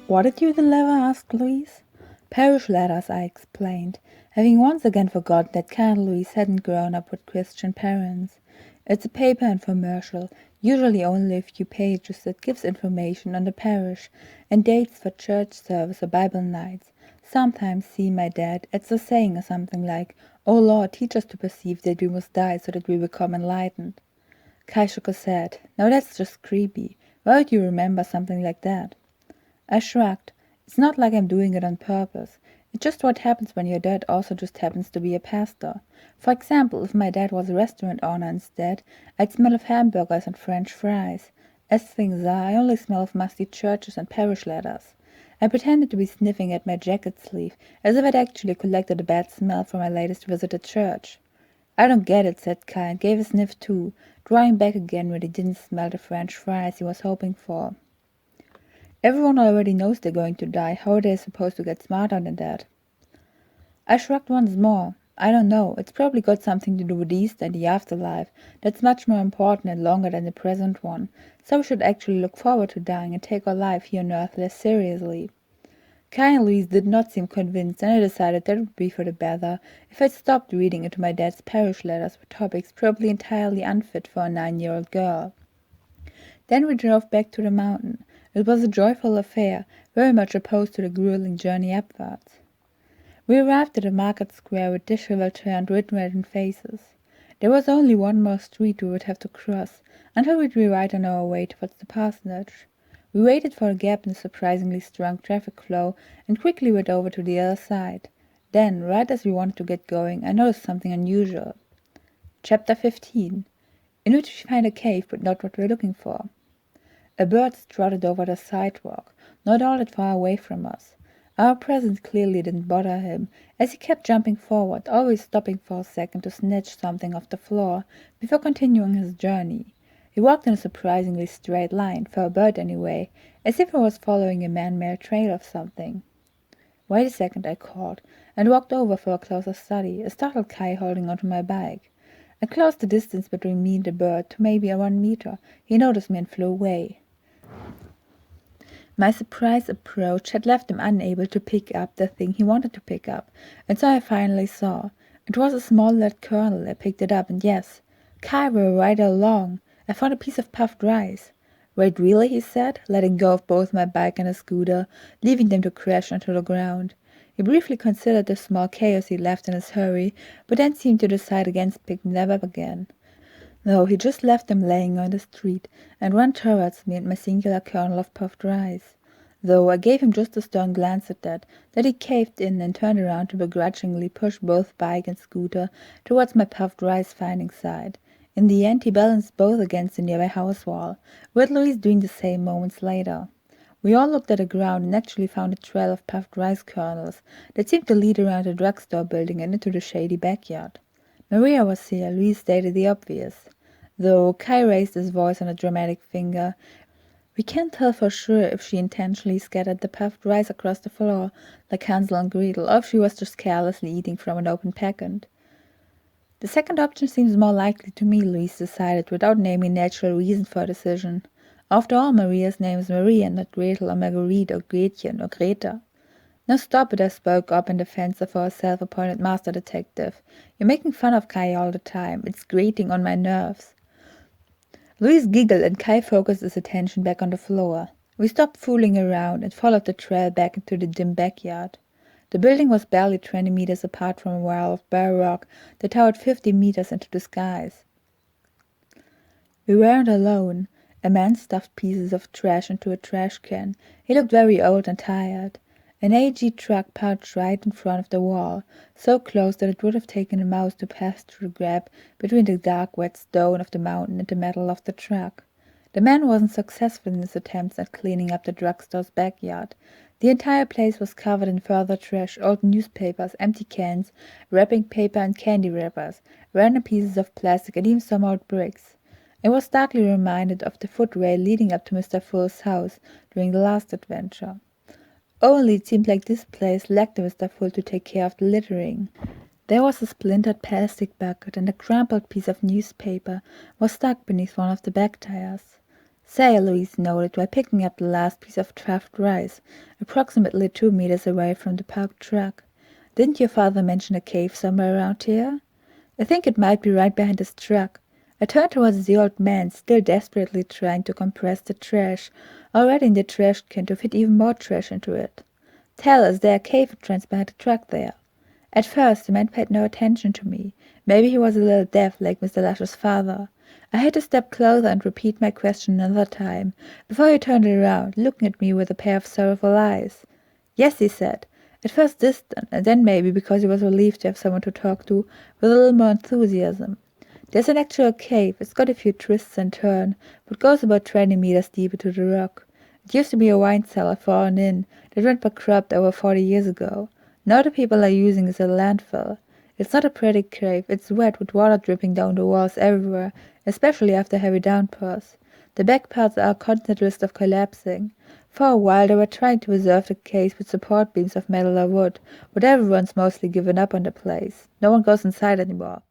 What did you deliver? Asked Louise. Parish letters, I explained, having once again forgotten that Count Louise hadn't grown up with Christian parents. It's a paper infomercial, usually only a few pages, that gives information on the parish and dates for church service or Bible nights. Sometimes see my dad adds a saying or something like, "Oh Lord, teach us to perceive that we must die so that we become enlightened." Kai shook his head. Now that's just creepy. Why would you remember something like that? I shrugged. It's not like I'm doing it on purpose. It's just what happens when your dad also just happens to be a pastor. For example, if my dad was a restaurant owner instead, I'd smell of hamburgers and French fries. As things are, I only smell of musty churches and parish letters. I pretended to be sniffing at my jacket sleeve, as if I'd actually collected a bad smell from my latest visit at church. I don't get it, said Kai, and gave a sniff too, drawing back again when he didn't smell the French fries he was hoping for. Everyone already knows they're going to die. How are they supposed to get smarter than that? I shrugged once more. I don't know. It's probably got something to do with Easter and the afterlife. That's much more important and longer than the present one. So we should actually look forward to dying and take our life here on Earth less seriously. Kai and Louise did not seem convinced, and I decided that it would be for the better if I stopped reading into my dad's parish letters with topics probably entirely unfit for a 9-year-old girl. Then we drove back to the mountain. It was a joyful affair, very much opposed to the grueling journey upwards. We arrived at a market square with disheveled hair and red-reddened faces. There was only one more street we would have to cross, until we'd be right on our way towards the parsonage. We waited for a gap in the surprisingly strong traffic flow and quickly went over to the other side. Then, right as we wanted to get going, I noticed something unusual. Chapter 15, in which we find a cave, but not what we're looking for. A bird strutted over the sidewalk, not all that far away from us. Our presence clearly didn't bother him, as he kept jumping forward, always stopping for a second to snatch something off the floor before continuing his journey. He walked in a surprisingly straight line, for a bird anyway, as if he was following a man-made trail of something. Wait a second, I called, and walked over for a closer study, a startled Kai holding onto my bike. I closed the distance between me and the bird to maybe 1 meter. He noticed me and flew away. My surprise approach had left him unable to pick up the thing he wanted to pick up, and so I finally saw. It was a small lead kernel. I picked it up, and yes, Kai, we were right along. I found a piece of puffed rice. Wait, really? He said, letting go of both my bike and a scooter, leaving them to crash onto the ground. He briefly considered the small chaos he left in his hurry, but then seemed to decide against picking them up again. No, he just left them laying on the street, and ran towards me and my singular kernel of puffed rice. Though I gave him just a stern glance at that he caved in and turned around to begrudgingly push both bike and scooter towards my puffed rice-finding side. In the end, he balanced both against the nearby house wall, with Louise doing the same moments later. We all looked at the ground and actually found a trail of puffed rice kernels that seemed to lead around the drugstore building and into the shady backyard. Maria was here, Louise stated the obvious. Though Kai raised his voice on a dramatic finger, we can't tell for sure if she intentionally scattered the puffed rice across the floor, like Hansel and Gretel, or if she was just carelessly eating from an open packet. The second option seems more likely to me, Louise decided, without naming natural reason for her decision. After all, Maria's name is Maria, and not Gretel or Marguerite or Gretchen or Greta. Now stop it, I spoke up in defense of our self-appointed master detective. You're making fun of Kai all the time. It's grating on my nerves. Louise giggled and Kai focused his attention back on the floor. We stopped fooling around and followed the trail back into the dim backyard. The building was barely 20 meters apart from a wall of bare rock that towered 50 meters into the skies. We weren't alone. A man stuffed pieces of trash into a trash can. He looked very old and tired. An AG truck parked right in front of the wall, so close that it would have taken a mouse to pass through the gap between the dark, wet stone of the mountain and the metal of the truck. The man wasn't successful in his attempts at cleaning up the drugstore's backyard. The entire place was covered in further trash, old newspapers, empty cans, wrapping paper and candy wrappers, random pieces of plastic, and even some old bricks. I was starkly reminded of the footrail leading up to Mr. Full's house during the last adventure. Only it seemed like this place lacked Mr. Full to take care of the littering. There was a splintered plastic bucket, and a crumpled piece of newspaper was stuck beneath one of the back tires. Say, Louise noted while picking up the last piece of stuffed rice, approximately 2 meters away from the parked truck. Didn't your father mention a cave somewhere around here? I think it might be right behind his truck. I turned towards the old man, still desperately trying to compress the trash, already in the trash can to fit even more trash into it. Tell, is there a cave entrance behind the truck there? At first, the man paid no attention to me. Maybe he was a little deaf, like Mr. Lush's father. I had to step closer and repeat my question another time, before he turned around, looking at me with a pair of sorrowful eyes. Yes, he said, at first distant, and then maybe, because he was relieved to have someone to talk to, with a little more enthusiasm. There's an actual cave. It's got a few twists and turns, but goes about 20 meters deep into the rock. It used to be a wine cellar for an inn that went bankrupt over 40 years ago. Now the people are using it as a landfill. It's not a pretty cave. It's wet, with water dripping down the walls everywhere, especially after heavy downpours. The back parts are constantly at risk of collapsing. For a while they were trying to preserve the cave with support beams of metal or wood, but everyone's mostly given up on the place. No one goes inside anymore.